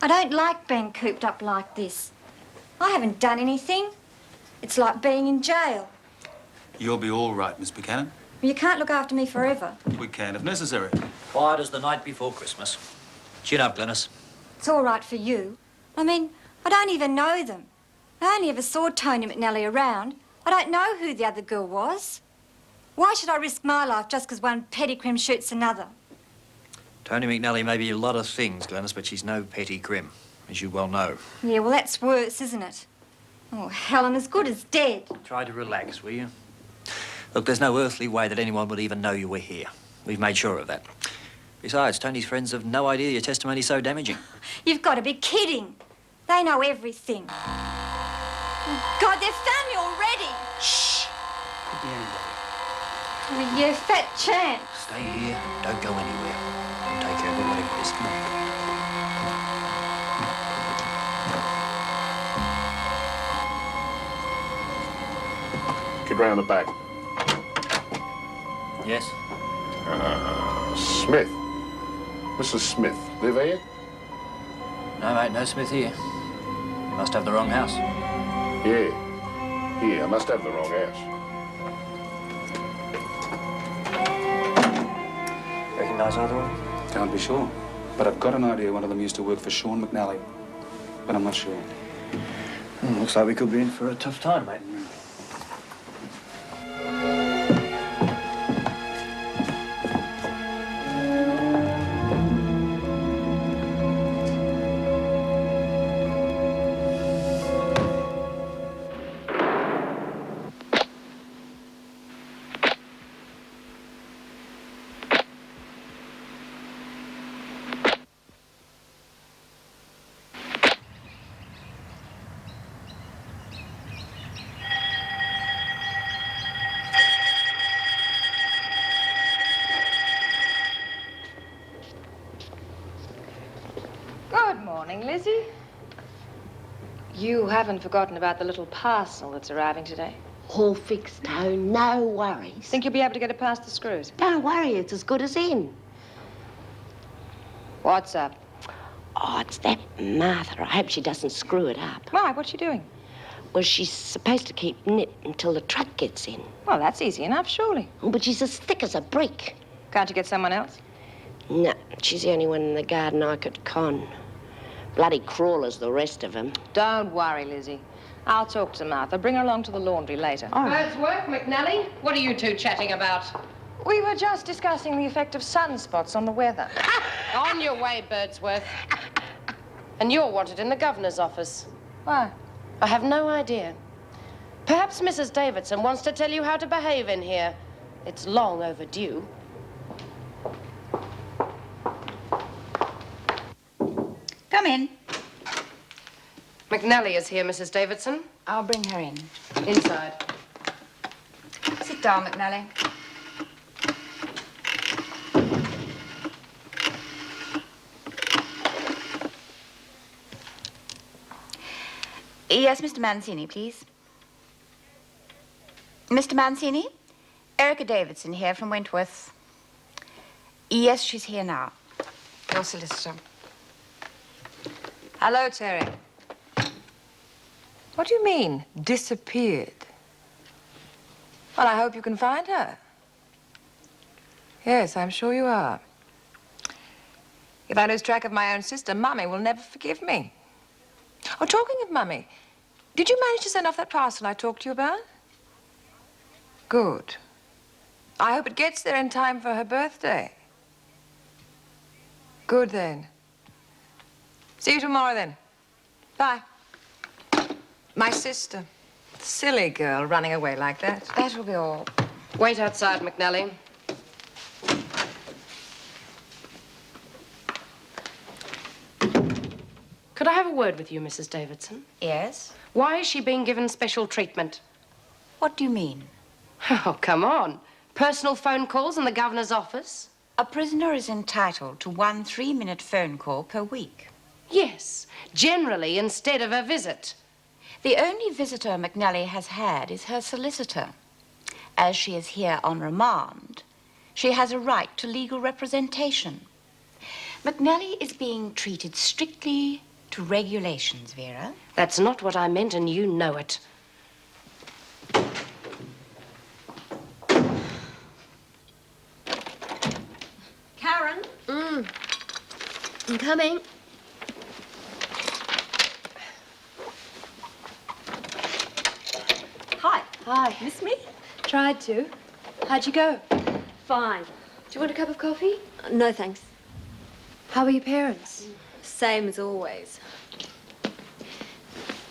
I don't like being cooped up like this. I haven't done anything. It's like being in jail. You'll be all right, Miss Buchanan. You can't look after me forever. We can, if necessary. Quiet as the night before Christmas. Chin up, Glynis. It's all right for you. I mean, I don't even know them. I only ever saw Tony McNally around. I don't know who the other girl was. Why should I risk my life just because one petty crim shoots another? Tony McNally may be a lot of things, Glynis, but she's no petty crim, as you well know. Yeah, well, that's worse, isn't it? Oh, hell, I'm as good as dead. Try to relax, will you? Look, there's no earthly way that anyone would even know you were here. We've made sure of that. Besides, Tony's friends have no idea your testimony's so damaging. You've got to be kidding. They know everything. Oh, God, they've found me already. Shh. Could be anybody. Oh, you fat champ. Stay here. Don't go anywhere. We'll take care of it, whatever it is. Come on. Get round the back. Yes? Smith. Mrs. Smith, live here? No, mate, no Smith here. You must have the wrong house. Yeah. Yeah, I must have the wrong house. Recognise either one? Can't be sure. But I've got an idea one of them used to work for Sean McNally. But I'm not sure. Looks like we could be in for a tough time, mate. Good morning, Lizzie. You haven't forgotten about the little parcel that's arriving today? All fixed, Tone. No worries. Think you'll be able to get it past the screws? Don't worry, it's as good as in. What's up? Oh, it's that Martha. I hope she doesn't screw it up. Why? What's she doing? Well, she's supposed to keep knit until the truck gets in. Well, that's easy enough, surely. But she's as thick as a brick. Can't you get someone else? No, she's the only one in the garden I could con. Bloody crawlers, the rest of them. Don't worry, Lizzie. I'll talk to Martha. Bring her along to the laundry later. Oh. Wordsworth, McNally, what are you two chatting about? We were just discussing the effect of sunspots on the weather. On your way, Birdsworth. And you're wanted in the governor's office. Why? I have no idea. Perhaps Mrs. Davidson wants to tell you how to behave in here. It's long overdue. Come in. McNally is here, Mrs. Davidson. I'll bring her in. Inside. Sit down, McNally. Yes, Mr. Mancini, please. Mr. Mancini? Erica Davidson here from Wentworth. Yes, she's here now. Your solicitor. Hello, Terry. What do you mean, disappeared? Well, I hope you can find her. Yes, I'm sure you are. If I lose track of my own sister, Mummy will never forgive me. Oh, talking of Mummy, did you manage to send off that parcel I talked to you about? Good. I hope it gets there in time for her birthday. Good, then. See you tomorrow, then. Bye. My sister. Silly girl running away like that. That will be all. Wait outside, McNally. Could I have a word with you, Mrs. Davidson? Yes? Why is she being given special treatment? What do you mean? Oh, come on. Personal phone calls in the governor's office? A prisoner is entitled to 1 3-minute phone call per week. Yes, generally instead of a visit. The only visitor McNally has had is her solicitor. As she is here on remand, she has a right to legal representation. McNally is being treated strictly to regulations, Vera. That's not what I meant, and you know it. Karen? I'm coming. Hi. Hi. Miss me? Tried to. How'd you go? Fine. Do you want a cup of coffee? No, thanks. How are your parents? Same as always.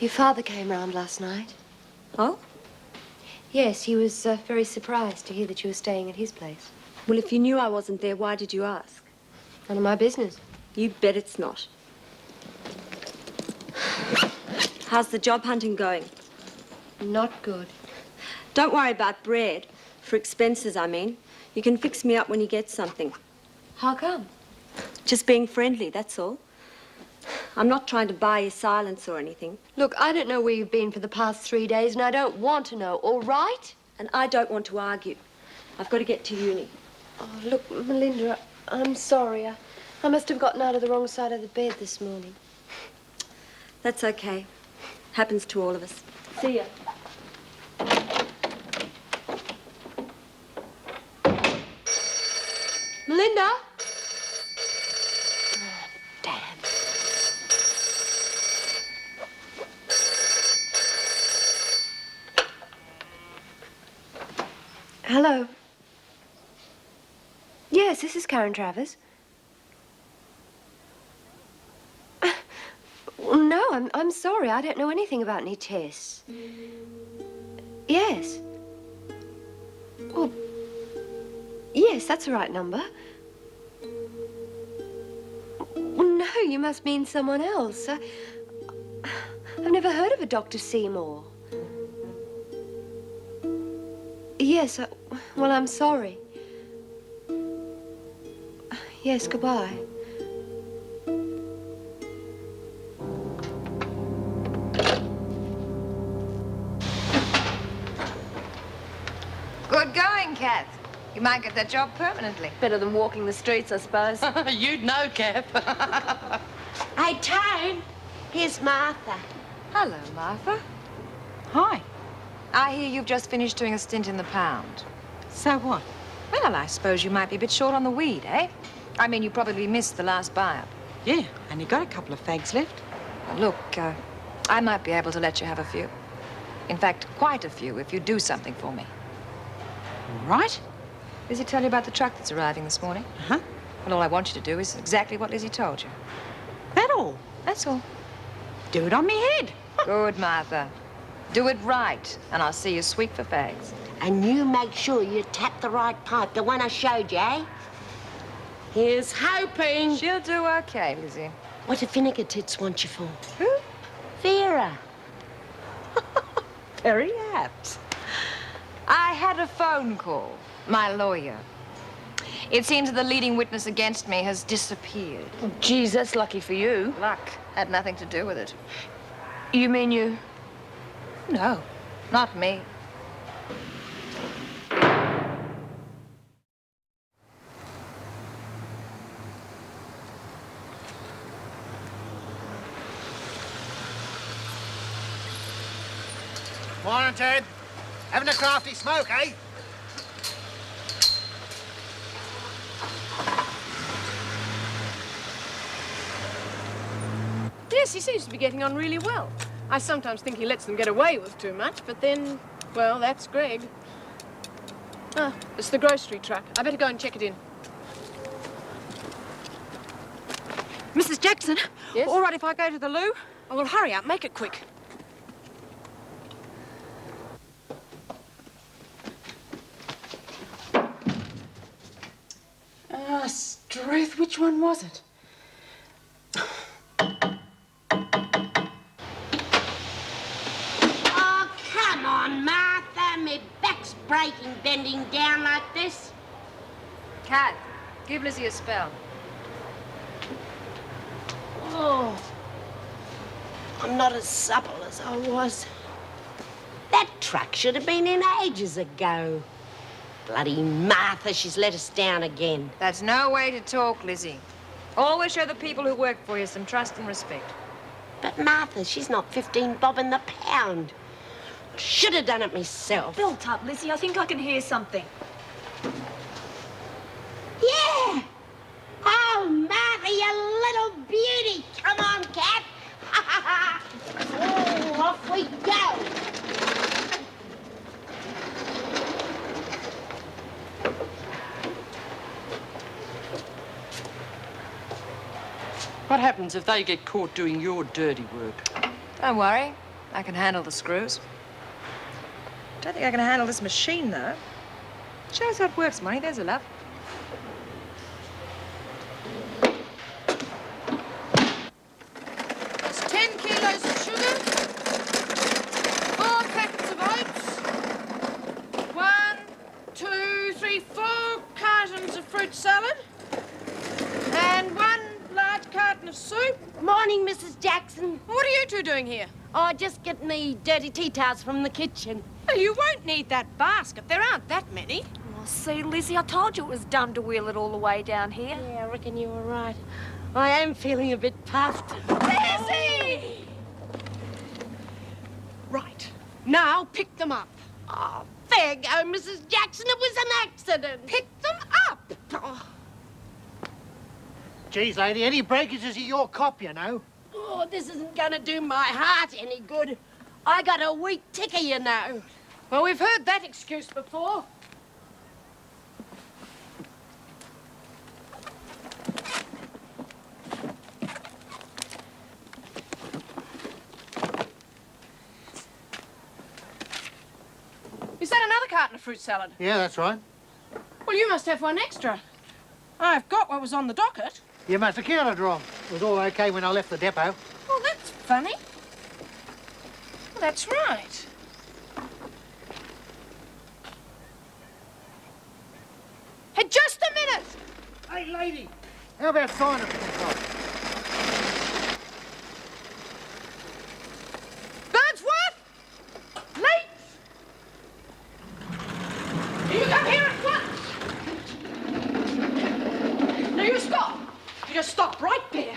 Your father came round last night. Oh? Yes, he was very surprised to hear that you were staying at his place. Well, if you knew I wasn't there, why did you ask? None of my business. You bet it's not. How's the job hunting going? Not good. Don't worry about bread. For expenses, I mean. You can fix me up when you get something. How come? Just being friendly, that's all. I'm not trying to buy your silence or anything. Look, I don't know where you've been for the past 3 days, and I don't want to know, all right? And I don't want to argue. I've got to get to uni. Oh, look, Melinda, I'm sorry. I must have gotten out of the wrong side of the bed this morning. That's okay. Happens to all of us. See ya. Melinda? Hello. Yes, this is Karen Travers. No, I'm sorry. I don't know anything about any tests. Yes. Well, yes, that's the right number. Well, no, you must mean someone else. I've never heard of a Dr. Seymour. Yes, well, I'm sorry. Yes, goodbye. Good going, Kath. You might get that job permanently. Better than walking the streets, I suppose. You'd know, Kath. Hey, Tone, here's Martha. Hello, Martha. Hi. I hear you've just finished doing a stint in the pound. So what? Well, I suppose you might be a bit short on the weed, eh? I mean, you probably missed the last buy-up. Yeah, and you got a couple of fags left. Look, I might be able to let you have a few. In fact, quite a few, if you do something for me. All right. Lizzie tell you about the truck that's arriving this morning? Uh-huh. Well, all I want you to do is exactly what Lizzie told you. That all? That's all. Do it on me head. Good, Martha. Do it right, and I'll see you sweet for fags. And you make sure you tap the right pipe, the one I showed you, eh? Here's hoping. She'll do okay, Lizzie. What do Vinegar Tits want you for? Who? Vera. Very apt. I had a phone call. My lawyer. It seems that the leading witness against me has disappeared. Geez, that's lucky for you. Luck had nothing to do with it. You mean you... No, not me. Morning, Ted. Having a crafty smoke, eh? Yes, he seems to be getting on really well. I sometimes think he lets them get away with too much, but then, well, that's Greg. Ah, it's the grocery truck. I better go and check it in. Mrs. Jackson? Yes? All right if I go to the loo? Oh, well, hurry up. Make it quick. Ah, Struth, which one was it? Oh, come on, Martha. My back's breaking bending down like this. Kat, give Lizzie a spell. Oh, I'm not as supple as I was. That truck should have been in ages ago. Bloody Martha, she's let us down again. That's no way to talk, Lizzie. Always show the people who work for you some trust and respect. But Martha, she's not 15 bob in the pound. Should have done it myself. Built up, Lizzie. I think I can hear something. Yeah! Oh, Martha, you little beauty! Come on, cat! Oh, off we go! What happens if they get caught doing your dirty work? Don't worry. I can handle the screws. Don't think I can handle this machine, though. Show us how it works, Money. There's a love. There's 10 kilos of sugar, 4 packets of oats, 1, 2, 3, 4 cartons of fruit salad, and 1 large carton of soup. Morning, Mrs. Jackson. What are you two doing here? Oh, just getting the dirty tea towels from the kitchen. Well, you won't need that basket. There aren't that many. Oh, see, Lizzie, I told you it was dumb to wheel it all the way down here. Yeah, I reckon you were right. I am feeling a bit puffed. Lizzie! Right. Now pick them up. Oh, there you go, Mrs. Jackson. It was an accident. Pick them up. Oh. Geez, lady, any breakages of your cop, you know. Oh, this isn't going to do my heart any good. I got a weak ticker, you know. Well, we've heard that excuse before. Is that another carton of fruit salad? Yeah, that's right. Well, you must have one extra. I've got what was on the docket. You must have counted wrong. It was all okay when I left the depot. Well, that's funny. Well, that's right. Hey, just a minute! Hey, lady, how about signing for some time? Birdsworth! Late! You come here at once! Now, you stop! You just stop right there.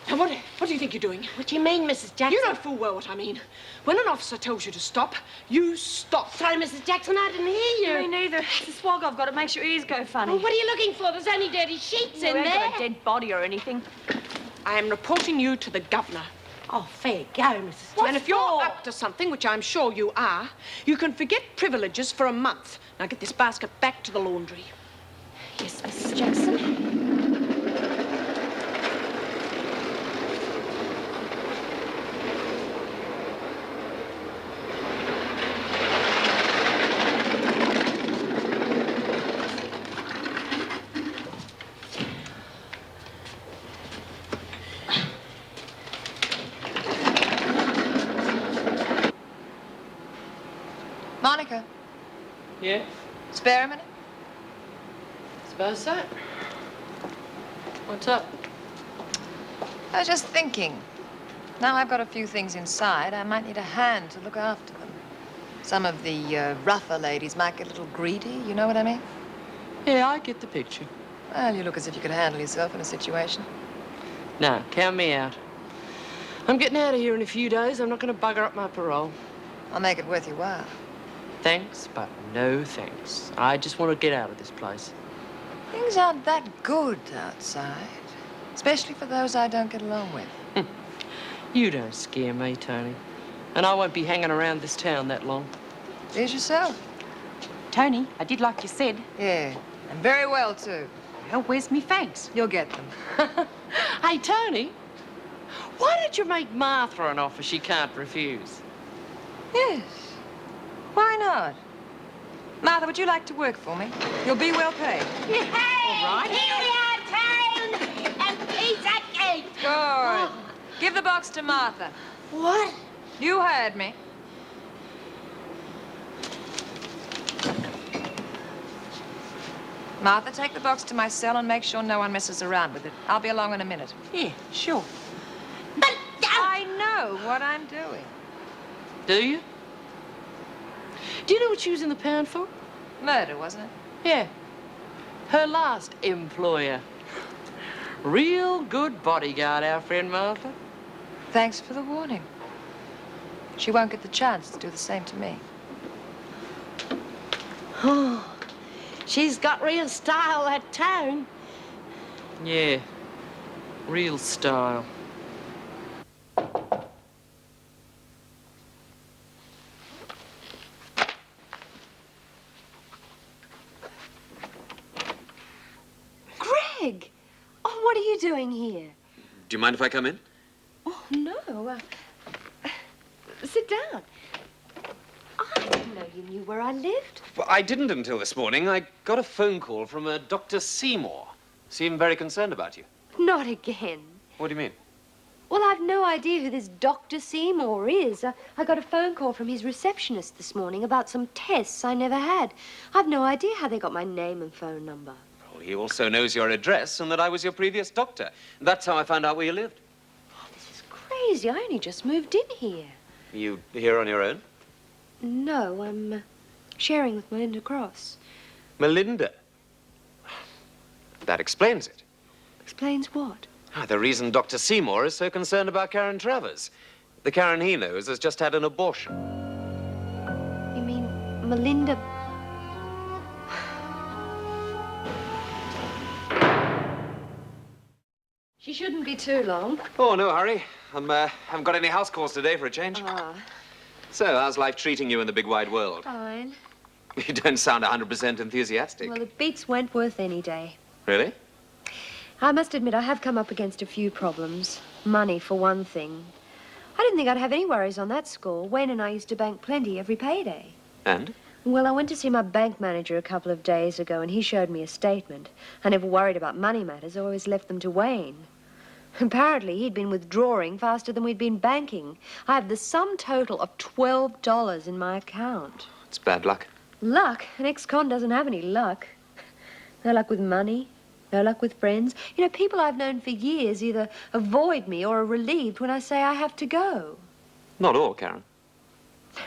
Now, what do you think you're doing? What do you mean, Mrs. Jackson? You know full well what I mean. When an officer tells you to stop, you stop. Sorry, Mrs. Jackson, I didn't hear you. Me neither. It's the swag I've got. It makes your ears go funny. Well, what are you looking for? There's only dirty sheets in You ain't there. got a dead body or anything. I am reporting you to the governor. Oh, fair go, Mrs. Jackson. And if you're up to something, which I'm sure you are, you can forget privileges for a month. Now get this basket back to the laundry. Yes, Mrs. Jackson. Monica, Yeah? spare a minute? Suppose so. What's up? I was just thinking. Now I've got a few things inside, I might need a hand to look after them. Some of the rougher ladies might get a little greedy, you know what I mean? Yeah, I get the picture. Well, you look as if you could handle yourself in a situation. No, count me out. I'm getting out of here in a few days. I'm not going to bugger up my parole. I'll make it worth your while. Thanks, but no thanks. I just want to get out of this place. Things aren't that good outside, especially for those I don't get along with. You don't scare me, Tony. And I won't be hanging around this town that long. There's yourself. Tony, I did like you said. Yeah, and very well, too. Well, where's me fags? You'll get them. Hey, Tony, why don't you make Martha an offer she can't refuse? Yes. Why not? Martha, would you like to work for me? You'll be well paid. Hey, All right. Here we are, town, and pizza cake. Good. Give the box to Martha. What? You heard me. Martha, take the box to my cell and make sure no one messes around with it. I'll be along in a minute. Yeah, sure. But I know what I'm doing. Do you? Do you know what she was in the pound for? Murder, wasn't it? Yeah. Her last employer. Real good bodyguard, our friend Martha. Thanks for the warning. She won't get the chance to do the same to me. Oh, she's got real style, that Tone. Yeah, real style. Greg! Oh, what are you doing here? Do you mind if I come in? Oh, no. Sit down. I didn't know you knew where I lived. Well, I didn't until this morning. I got a phone call from a Dr. Seymour. Seemed very concerned about you. Not again. What do you mean? Well, I've no idea who this Dr. Seymour is. I got a phone call from his receptionist this morning about some tests I never had. I've no idea how they got my name and phone number. Well, he also knows your address and that I was your previous doctor. That's how I found out where you lived. Oh, this is crazy. I only just moved in here. You here on your own? No, I'm sharing with Melinda Cross. Melinda? That explains it. Explains what? The reason Dr. Seymour is so concerned about Karen Travers. The Karen he knows has just had an abortion. You mean Melinda? She shouldn't be too long. Oh, no hurry. Haven't got any house calls today for a change. Ah, So, how's life treating you in the big wide world? fine. You don't sound 100% enthusiastic. Well, it beats Wentworth any day. Really? I must admit I have come up against a few problems. Money, for one thing. I didn't think I'd have any worries on that score. Wayne and I used to bank plenty every payday. And? Well, I went to see my bank manager a couple of days ago, and he showed me a statement. I never worried about money matters. I always left them to Wayne. Apparently, he'd been withdrawing faster than we'd been banking. I have the sum total of $12 in my account. It's bad luck. Luck? An ex-con doesn't have any luck. No luck with money, no luck with friends. You know, people I've known for years either avoid me or are relieved when I say I have to go. Not all, Karen.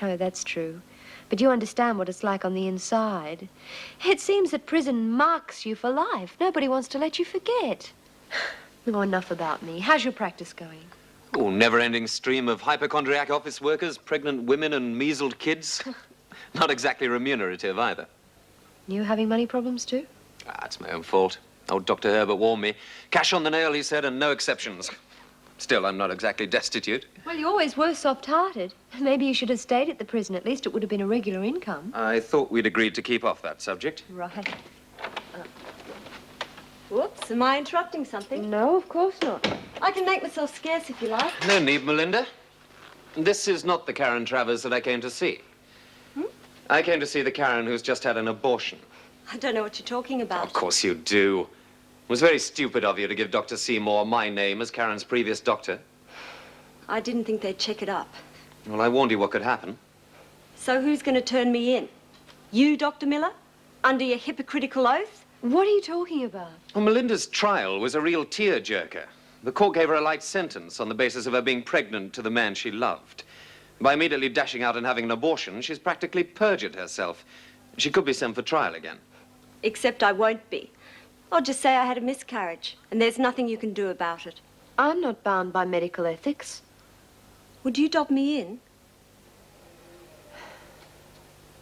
No, that's true. But you understand what it's like on the inside. It seems that prison marks you for life. Nobody wants to let you forget. Oh, enough about me. How's your practice going? Oh, never-ending stream of hypochondriac office workers, pregnant women, and measled kids. Not exactly remunerative, either. You having money problems, too? It's my own fault. Old Dr. Herbert warned me. Cash on the nail, he said, and no exceptions. Still, I'm not exactly destitute. Well, you always were soft-hearted. Maybe you should have stayed at the prison. At least it would have been a regular income. I thought we'd agreed to keep off that subject. Right. Whoops, am I interrupting something? No, of course not. I can make myself scarce if you like. No need, Melinda. This is not the Karen Travers that I came to see. I came to see the Karen who's just had an abortion. I don't know what you're talking about. Of course you do. It was very stupid of you to give Dr. Seymour my name as Karen's previous doctor. I didn't think they'd check it up. Well, I warned you what could happen. So who's going to turn me in? You, Dr. Miller? Under your hypocritical oath? What are you talking about? Well, Melinda's trial was a real tear-jerker. The court gave her a light sentence on the basis of her being pregnant to the man she loved. By immediately dashing out and having an abortion, she's practically perjured herself. She could be sent for trial again. Except I won't be. I'll just say I had a miscarriage, and there's nothing you can do about it. I'm not bound by medical ethics. Would you dob me in?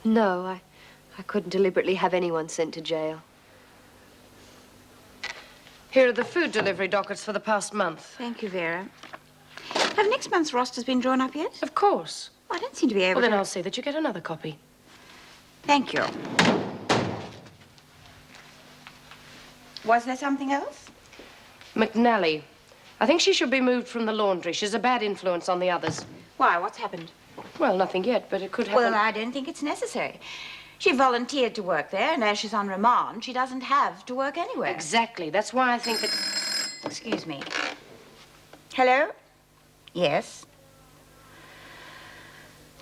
No, I couldn't deliberately have anyone sent to jail. Here are the food delivery dockets for the past month. Thank you, Vera. Have next month's rosters been drawn up yet? Of course. I don't seem to be able Well, then to... I'll see that you get another copy. Thank you. Was there something else? McNally. I think she should be moved from the laundry. She's a bad influence on the others. Why? What's happened? Well, nothing yet, but it could happen. Well, I don't think it's necessary. She volunteered to work there, and as she's on remand, she doesn't have to work anywhere. Exactly. That's why I think that... Excuse me. Hello? Yes?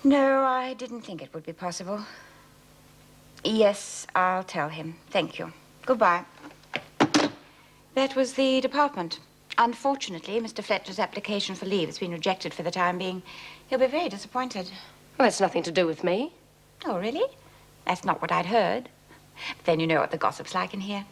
No, I didn't think it would be possible. Yes, I'll tell him. Thank you. Goodbye. That was the department. Unfortunately, Mr. Fletcher's application for leave has been rejected for the time being. He'll be very disappointed. Well, that's nothing to do with me. Oh, really? That's not what I'd heard. But then you know what the gossip's like in here.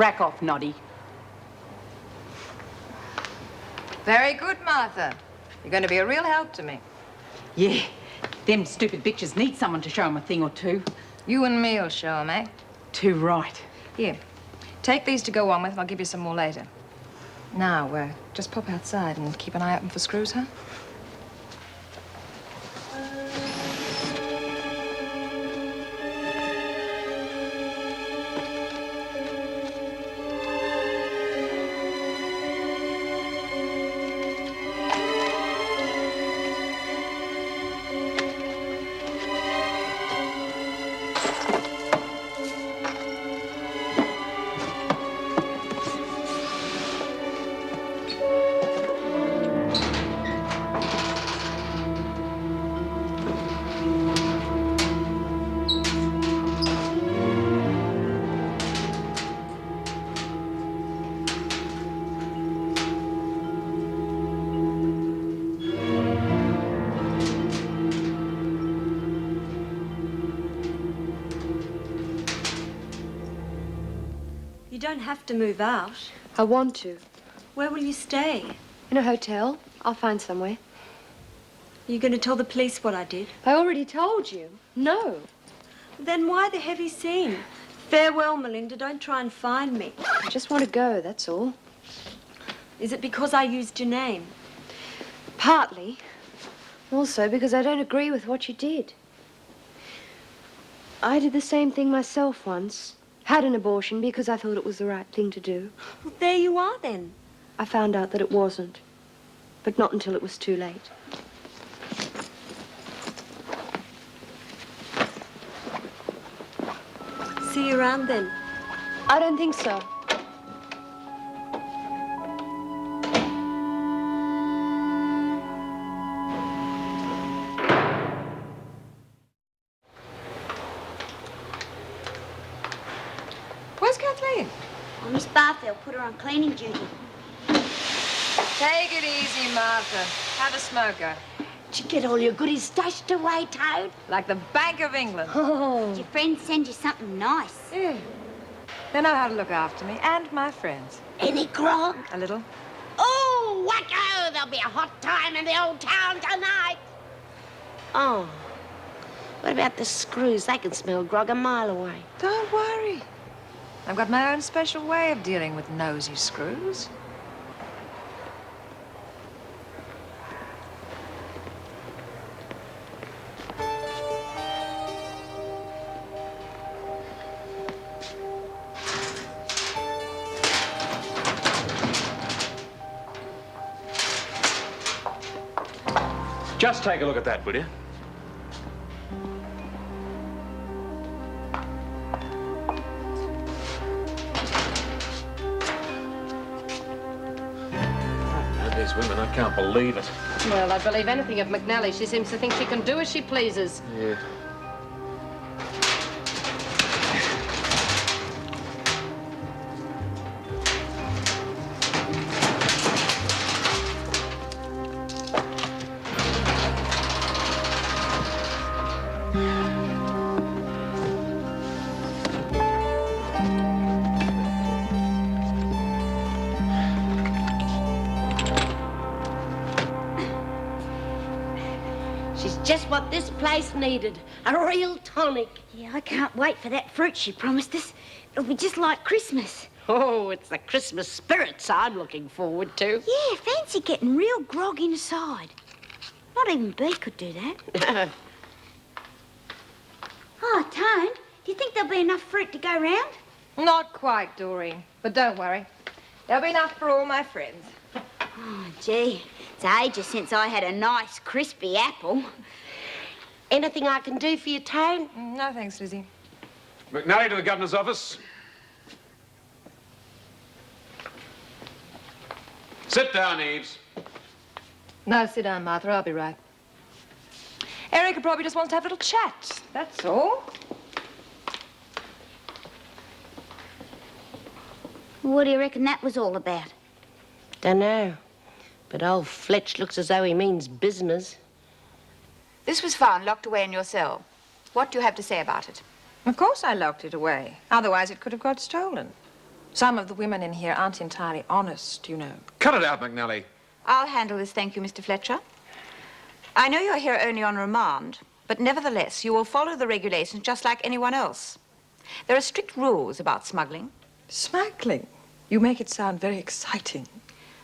Rack off, Noddy. Very good, Martha. You're going to be a real help to me. Yeah, them stupid bitches need someone to show them a thing or two. You and me'll show 'em, eh? Too right. Here, take these to go on with, and I'll give you some more later. Now, just pop outside and keep an eye open for screws, huh? You don't have to move out. I want to. Where will you stay? In a hotel. I'll find somewhere. Are you going to tell the police what I did? I already told you. No. Then why the heavy scene? Farewell, Melinda. Don't try and find me. I just want to go, that's all. Is it because I used your name? Partly. Also because I don't agree with what you did. I did the same thing myself once. Had an abortion because I thought it was the right thing to do. Well, there you are, then. I found out that it wasn't. But not until it was too late. See you around, then. I don't think so. Where's Kathleen? Oh, Miss Barfield put her on cleaning duty. Take it easy, Martha. Have a smoker. Did you get all your goodies stashed away, Toad? Like the Bank of England. Oh. Did your friends send you something nice? Yeah. They know how to look after me and my friends. Any grog? A little. Oh, wacko! There'll be a hot time in the old town tonight. Oh. What about the screws? They can smell grog a mile away. Don't worry. I've got my own special way of dealing with nosy screws. Just take a look at that, will you? These women, I can't believe it. Well, I'd believe anything of McNally. She seems to think she can do as she pleases. Yeah. She's just what this place needed. A real tonic. Yeah, I can't wait for that fruit she promised us. It'll be just like Christmas. Oh, it's the Christmas spirits I'm looking forward to. Yeah, fancy getting real grog inside. Not even Bea could do that. Oh, Tone, do you think there'll be enough fruit to go round? Not quite, Doreen. But don't worry. There'll be enough for all my friends. Oh, gee, it's ages since I had a nice, crispy apple. Anything I can do for you, Tone? No, thanks, Lizzie. McNally to the governor's office. Sit down, Eves. No, sit down, Martha. I'll be right. Erica probably just wants to have a little chat. That's all. What do you reckon that was all about? Dunno. But old Fletch looks as though he means business. This was found locked away in your cell. What do you have to say about it? Of course I locked it away. Otherwise it could have got stolen. Some of the women in here aren't entirely honest, you know. Cut it out, McNally. I'll handle this, thank you, Mr. Fletcher. I know you're here only on remand, but nevertheless, you will follow the regulations just like anyone else. There are strict rules about smuggling. Smuggling? You make it sound very exciting.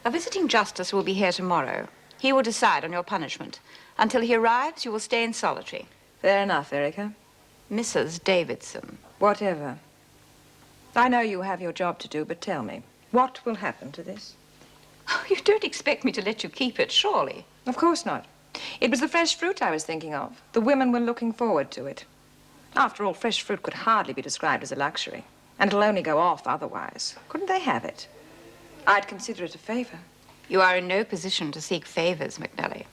A visiting justice will be here tomorrow. He will decide on your punishment. Until he arrives, you will stay in solitary. Fair enough, Erica. Mrs. Davidson. Whatever. I know you have your job to do, but tell me, what will happen to this? Oh, you don't expect me to let you keep it, surely? Of course not. It was the fresh fruit I was thinking of. The women were looking forward to it. After all, fresh fruit could hardly be described as a luxury. And it'll only go off otherwise. Couldn't they have it? I'd consider it a favor. You are in no position to seek favors, McNally.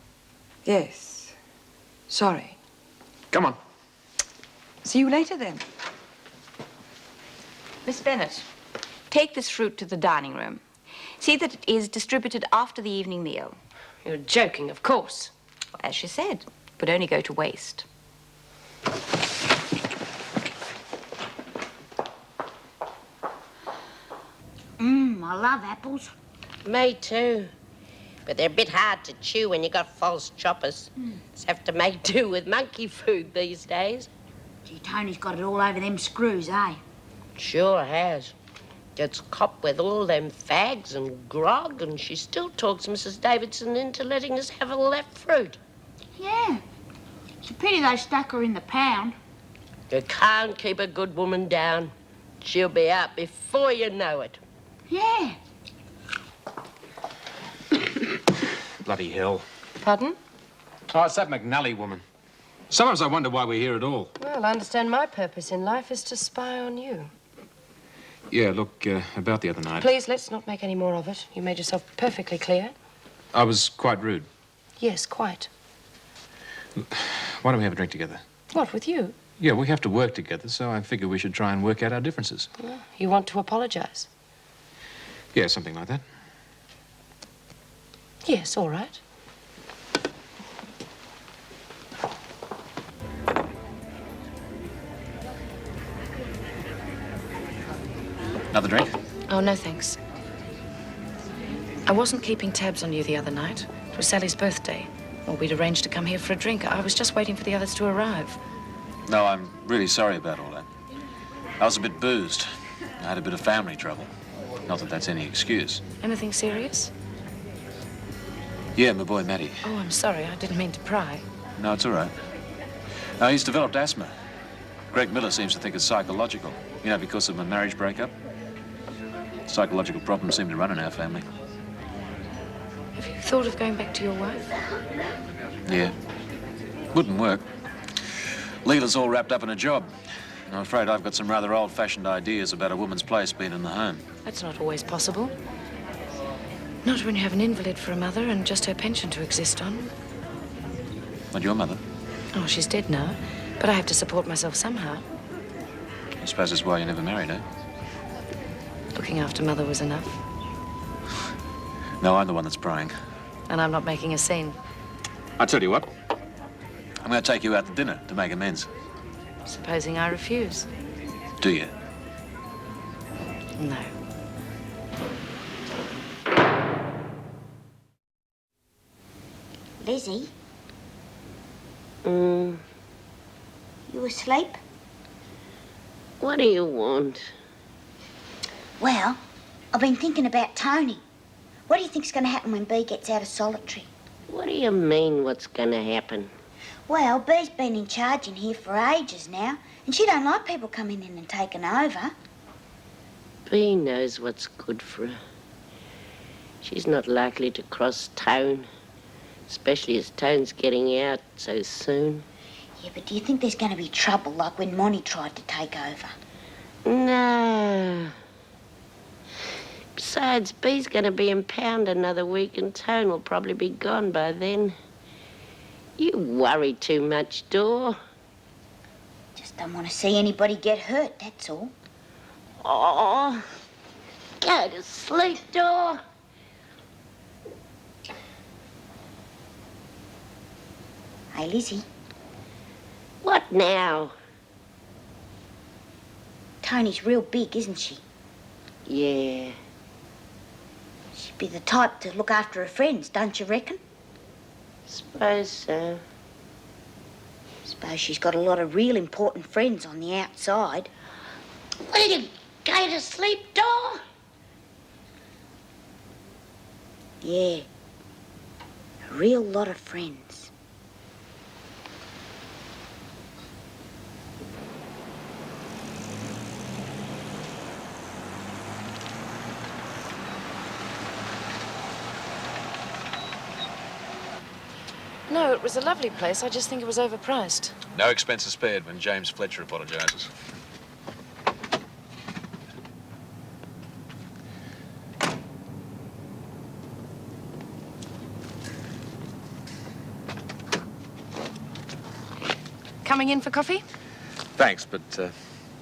Yes. Sorry. Come on. See you later, then. Miss Bennett, take this fruit to the dining room. See that it is distributed after the evening meal. You're joking, of course. As she said, it would only go to waste. I love apples. Me too. But they're a bit hard to chew when you got false choppers. Just have to make do with monkey food these days. Gee, Tony's got it all over them screws, eh? Sure has. Gets copped with all them fags and grog, and she still talks Mrs. Davidson into letting us have all that fruit. Yeah. It's a pity they stuck her in the pound. You can't keep a good woman down. She'll be out before you know it. Yeah. Bloody hell. Pardon? Oh, it's that McNally woman. Sometimes I wonder why we're here at all. Well, I understand my purpose in life is to spy on you. Yeah, look, about the other night. Please, let's not make any more of it. You made yourself perfectly clear. I was quite rude. Yes, quite. Why don't we have a drink together? What, with you? Yeah, we have to work together, so I figure we should try and work out our differences. Well, you want to apologize? Yeah, something like that. Yes, all right. Another drink? Oh, no, thanks. I wasn't keeping tabs on you the other night. It was Sally's birthday. Well, we'd arranged to come here for a drink. I was just waiting for the others to arrive. No, I'm really sorry about all that. I was a bit boozed. I had a bit of family trouble. Not that that's any excuse. Anything serious? Yeah, my boy Matty. Oh, I'm sorry. I didn't mean to pry. No, it's all right. No, he's developed asthma. Greg Miller seems to think it's psychological. You know, because of my marriage breakup. Psychological problems seem to run in our family. Have you thought of going back to your wife? Yeah. Wouldn't work. Leela's all wrapped up in a job. I'm afraid I've got some rather old-fashioned ideas about a woman's place being in the home. That's not always possible. Not when you have an invalid for a mother and just her pension to exist on. Not your mother. Oh, she's dead now, but I have to support myself somehow. I suppose that's why you never married, eh? Looking after Mother was enough. No, I'm the one that's prying. And I'm not making a scene. I tell you what. I'm going to take you out to dinner to make amends. Supposing I refuse? Do you? No. Lizzie, Mm, you asleep? what do you want? Well, I've been thinking about Tony. What do you think's going to happen when Bea gets out of solitary? What do you mean, what's gonna happen? Well, Bea's been in charge in here for ages now, and she don't like people coming in and taking over. Bea knows what's good for her. She's not likely to cross town, especially as Tone's getting out so soon. Yeah, but do you think there's going to be trouble like when Monty tried to take over? No. Besides, Bea's gonna be in pound another week and Tone will probably be gone by then. You worry too much, Dor. Just don't want to see anybody get hurt, that's all. Oh, go to sleep, Dor. Hey, Lizzie, What now? Tony's real big, isn't she? Yeah. She'd be the type to look after her friends, don't you reckon? Suppose so. Suppose she's got a lot of real important friends on the outside. Will you go to sleep, Dor? Yeah. A real lot of friends. No, it was a lovely place. I just think it was overpriced. No expenses spared when James Fletcher apologises. Coming in for coffee? Thanks, but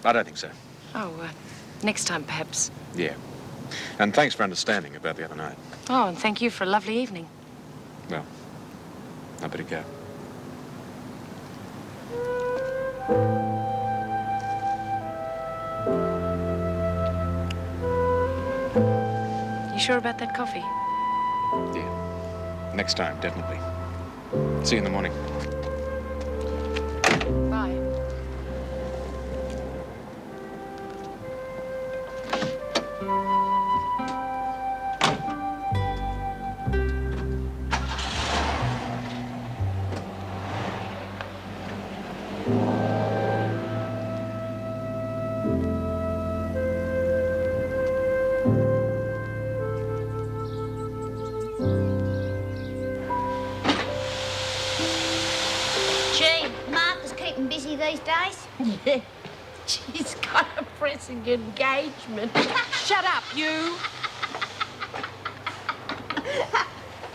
I don't think so. Oh, next time, perhaps. Yeah. And thanks for understanding about the other night. Oh, and thank you for a lovely evening. Well, I better go. You sure about that coffee? Yeah. Next time, definitely. See you in the morning. Bye. Gee, Martha's keeping busy these days. Yeah. She's got a pressing engagement. Shut up, you.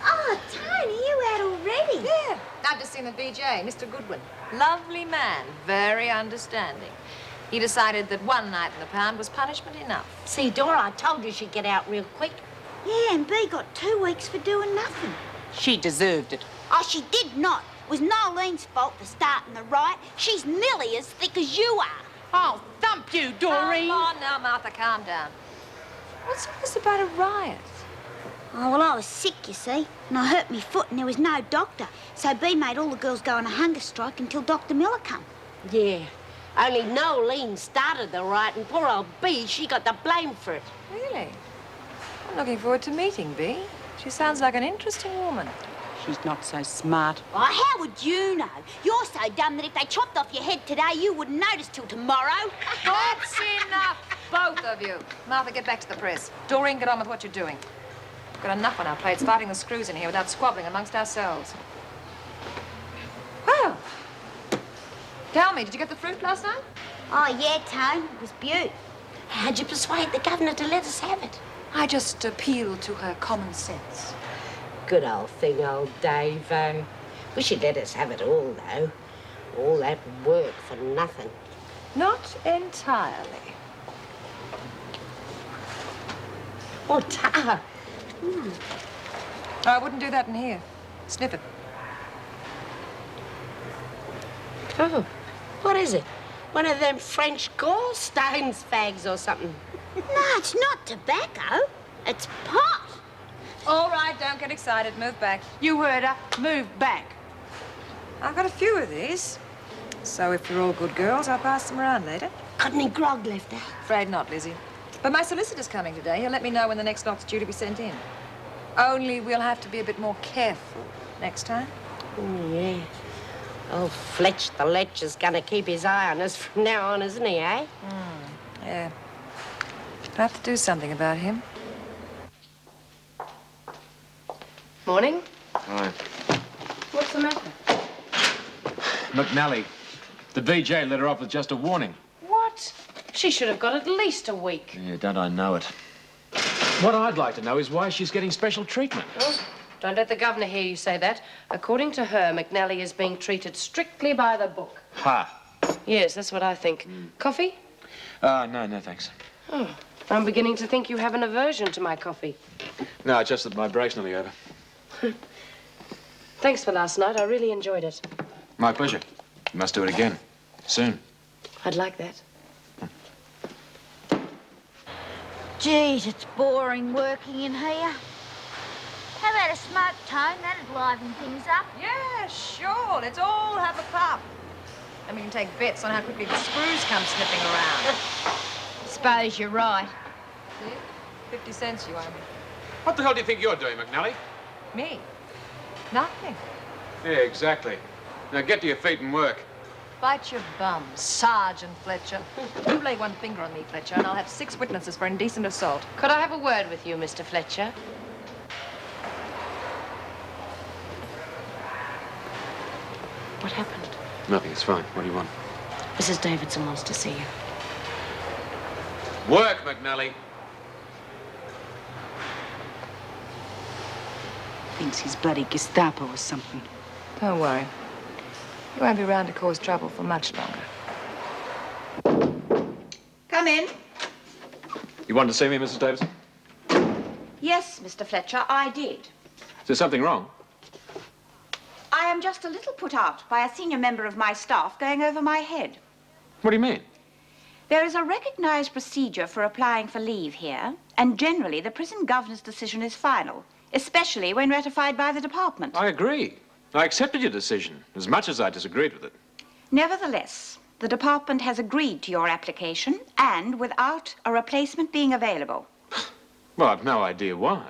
Oh, Tony, you out already? Yeah. I've just seen the VJ, Mr. Goodwin. Lovely man, very understanding. He decided that one night in the pound was punishment enough. See, Dora, I told you she'd get out real quick. Yeah, and B got 2 weeks for doing nothing. She deserved it. Oh, she did not. It was Nolene's fault for starting the riot. She's nearly as thick as you are. I'll thump you, Doreen. Come on now, Martha, calm down. What's all this about a riot? Oh, well, I was sick, you see, and I hurt me foot and there was no doctor. So B made all the girls go on a hunger strike until Dr. Miller come. Yeah. Only Nolene started the riot, and poor old B, she got the blame for it. Really? I'm looking forward to meeting Bea. She sounds like an interesting woman. She's not so smart. Oh, how would you know? You're so dumb that if they chopped off your head today, you wouldn't notice till tomorrow. That's enough, both of you. Martha, get back to the press. Doreen, get on with what you're doing. We've got enough on our plates fighting the screws in here without squabbling amongst ourselves. Well, tell me, did you get the fruit last night? Oh, yeah, Tone. It was beaut. How'd you persuade the governor to let us have it? I just appealed to her common sense. Good old thing, old Dave-o. Wish he'd let us have it all, though. All that work for nothing. Not entirely. Oh, Tara. I wouldn't do that in here. Sniff it. Oh, what is it? One of them French gallstones fags or something? No, it's not tobacco. It's pot. All right, don't get excited. Move back. You heard her. Move back. I've got a few of these. So if you're all good girls, I'll pass them around later. Got any grog left, eh? Afraid not, Lizzie. But my solicitor's coming today. He'll let me know when the next lot's due to be sent in. Only we'll have to be a bit more careful next time. Oh, yeah. Oh, Fletch the Lech is gonna keep his eye on us from now on, isn't he, eh? Yeah. I'll have to do something about him. Morning. Right. What's the matter? McNally. The VJ let her off with just a warning. What? She should have got at least a week. Yeah, don't I know it. What I'd like to know is why she's getting special treatment. Oh, don't let the governor hear you say that. According to her, McNally is being treated strictly by the book. Ha. Yes, that's what I think. Coffee? No, thanks. Oh, I'm beginning to think you have an aversion to my coffee. No, just that my break's nearly over. Thanks for last night. I really enjoyed it. My pleasure. You must do it again. Soon. I'd like that. Geez, it's boring working in here. How about a smoke, Tone? That'd liven things up. Yeah, sure. Let's all have a puff. And we can take bets on how quickly the screws come sniffing around. Suppose you're right. See? 50 cents you owe me. What the hell do you think you're doing, McNally? Me? Nothing. Yeah, exactly. Now get to your feet and work. Bite your bum, Sergeant Fletcher. You lay one finger on me, Fletcher, and I'll have 6 witnesses for indecent assault. Could I have a word with you, Mr. Fletcher? What happened? Nothing, it's fine. What do you want? Mrs. Davidson wants to see you. Work, McNally. Thinks he's bloody Gestapo or something. Don't worry. You won't be around to cause trouble for much longer. Come in. You wanted to see me, Mrs. Davidson? Yes, Mr. Fletcher, I did. Is there something wrong? I am just a little put out by a senior member of my staff going over my head. What do you mean? There is a recognized procedure for applying for leave here, and generally the prison governor's decision is final, especially when ratified by the department. I agree. I accepted your decision, as much as I disagreed with it. Nevertheless, the department has agreed to your application, and without a replacement being available. Well, I've no idea why.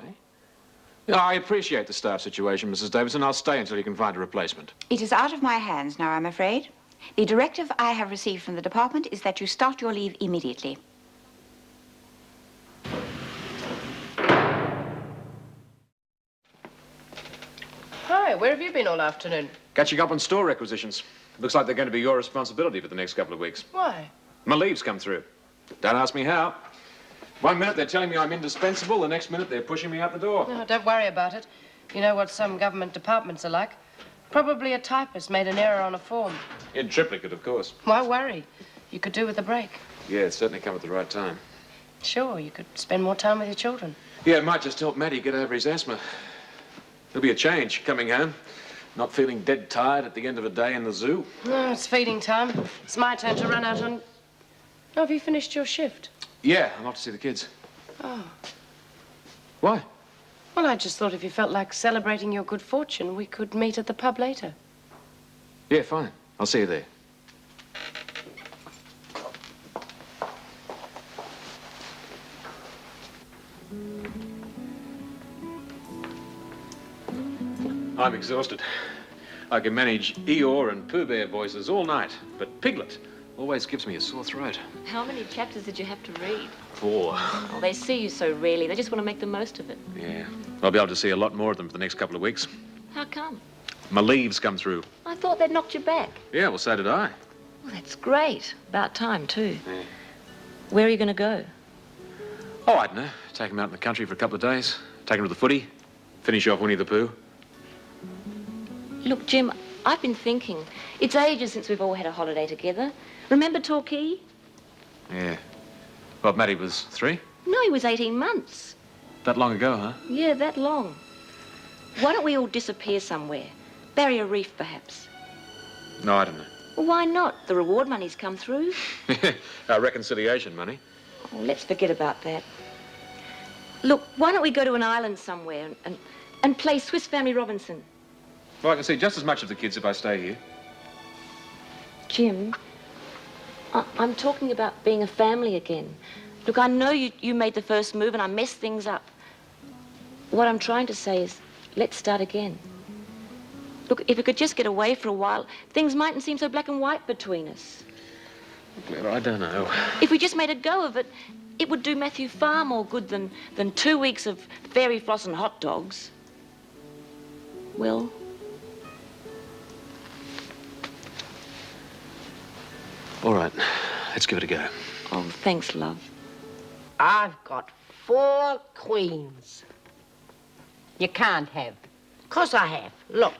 I appreciate the staff situation, Mrs. Davidson. I'll stay until you can find a replacement. It is out of my hands now, I'm afraid. The directive I have received from the department is that you start your leave immediately. Hi, where have you been all afternoon? Catching up on store requisitions. Looks like they're going to be your responsibility for the next couple of weeks. Why? My leave's come through. Don't ask me how. 1 minute they're telling me I'm indispensable, the next minute they're pushing me out the door. No, don't worry about it. You know what some government departments are like. Probably a typist made an error on a form. In triplicate, of course. Why worry? You could do with a break. Yeah, it's certainly come at the right time. Sure, you could spend more time with your children. Yeah, it might just help Matty get over his asthma. There'll be a change coming home. Not feeling dead tired at the end of a day in the zoo. No, it's feeding time. It's my turn to run out on... Oh, have you finished your shift? Yeah, I'm off to see the kids. Oh. Why? Well, I just thought if you felt like celebrating your good fortune, we could meet at the pub later. Yeah, fine. I'll see you there. I'm exhausted. I can manage Eeyore and Pooh Bear voices all night, but Piglet always gives me a sore throat. How many chapters did you have to read? 4. Oh, they see you so rarely. They just want to make the most of it. Yeah. I'll be able to see a lot more of them for the next couple of weeks. How come? My leave's come through. I thought they'd knocked you back. Yeah, well, so did I. Well, that's great. About time, too. Yeah. Where are you going to go? Oh, I don't know. Take him out in the country for a couple of days. Take him to the footy. Finish off Winnie the Pooh. Look, Jim, I've been thinking. It's ages since we've all had a holiday together. Remember Torquay? Yeah. Well, Matty was 3? No, he was 18 months. That long ago, huh? Yeah, that long. Why don't we all disappear somewhere? Barrier Reef, perhaps. No, I don't know. Well, why not? The reward money's come through. Our reconciliation money. Oh, let's forget about that. Look, why don't we go to an island somewhere and play Swiss Family Robinson? Well, I can see just as much of the kids if I stay here. Jim, I'm talking about being a family again. Look, I know you made the first move and I messed things up. What I'm trying to say is, let's start again. Look, if we could just get away for a while, things mightn't seem so black and white between us. Claire, I don't know. If we just made a go of it, it would do Matthew far more good than 2 weeks of fairy floss and hot dogs. Will? All right, let's give it a go. Oh, thanks, love. I've got 4 queens. You can't have. 'Course I have. Look.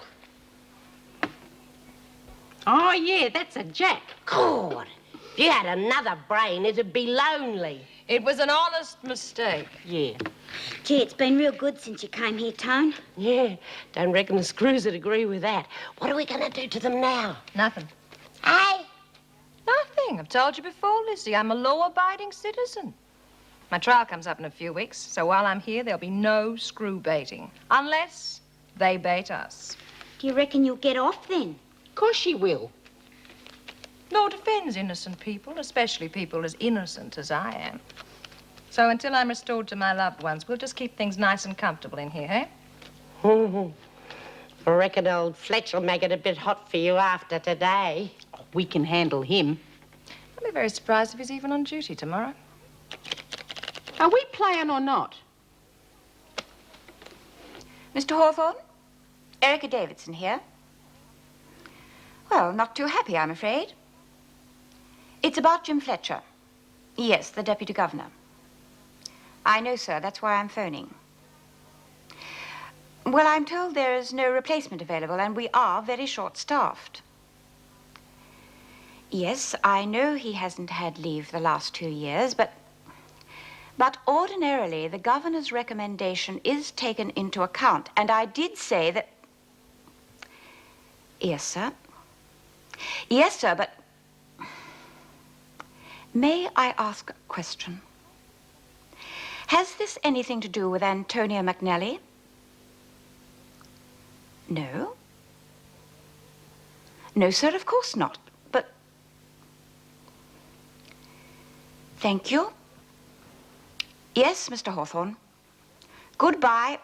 Oh, yeah, that's a jack. God, if you had another brain, it'd be lonely. It was an honest mistake. Yeah. Gee, it's been real good since you came here, Tone. Yeah, don't reckon the screws would agree with that. What are we going to do to them now? Nothing. Hey? Nothing. I've told you before, Lizzie. I'm a law-abiding citizen. My trial comes up in a few weeks, so while I'm here, there'll be no screw baiting. Unless they bait us. Do you reckon you'll get off then? Of course she will. Law defends innocent people, especially people as innocent as I am. So until I'm restored to my loved ones, we'll just keep things nice and comfortable in here, eh? I reckon old Fletcher'll make it a bit hot for you after today. We can handle him. I'll be very surprised if he's even on duty tomorrow. Are we playing or not? Mr. Hawthorne? Erica Davidson here. Well, not too happy, I'm afraid. It's about Jim Fletcher. Yes, the Deputy Governor. I know, sir. That's why I'm phoning. Well, I'm told there is no replacement available, and we are very short-staffed. Yes, I know he hasn't had leave the last 2 years, but ordinarily the governor's recommendation is taken into account, and I did say that... Yes, sir. Yes, sir, but... May I ask a question? Has this anything to do with Antonia McNally? No? No, sir, of course not. But... Thank you. Yes, Mr. Hawthorne. Goodbye.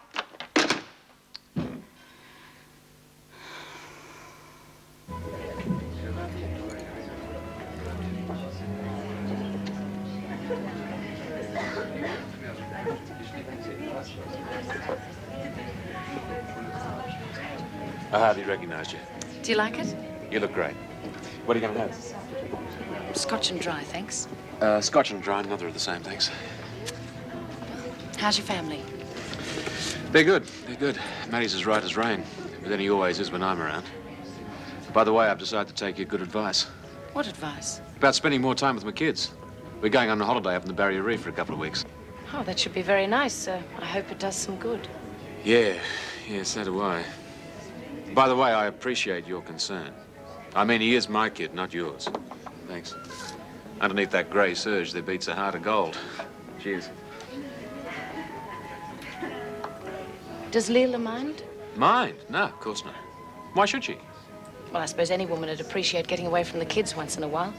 I hardly recognized you. Do you like it? You look great. What are you going to have? Scotch and dry, thanks. Scotch and dry, another of the same, thanks. How's your family? They're good. They're good. Matty's as right as rain. But then he always is when I'm around. By the way, I've decided to take your good advice. What advice? About spending more time with my kids. We're going on a holiday up in the Barrier Reef for a couple of weeks. Oh, that should be very nice. I hope it does some good. Yeah, so do I. By the way, I appreciate your concern. I mean, he is my kid, not yours. Thanks. Underneath that grey serge, there beats a heart of gold. Cheers. Does Leela mind? Mind? No, of course not. Why should she? Well, I suppose any woman would appreciate getting away from the kids once in a while.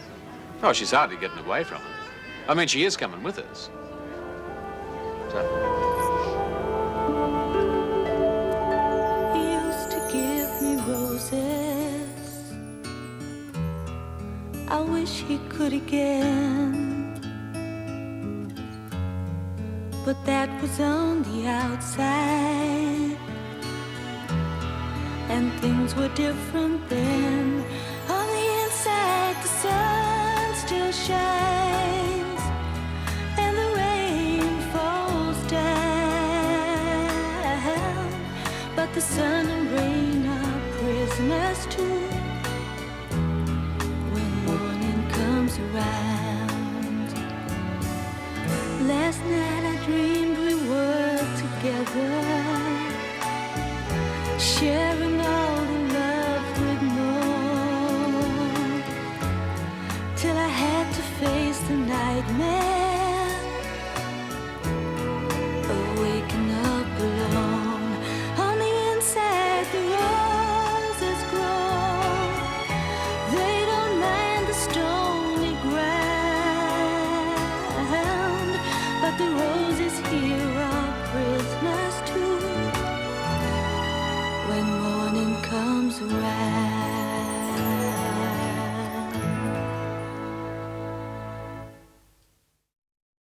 Oh, she's hardly getting away from them. I mean, she is coming with us. So... I wish he could again, but that was on the outside, and things were different then. On the inside, the sun still shines, and the rain falls down, but the sun and rain are prisoners too. Around. Last night I dreamed we were together, sharing all the love we'd known, till I had to face the nightmare.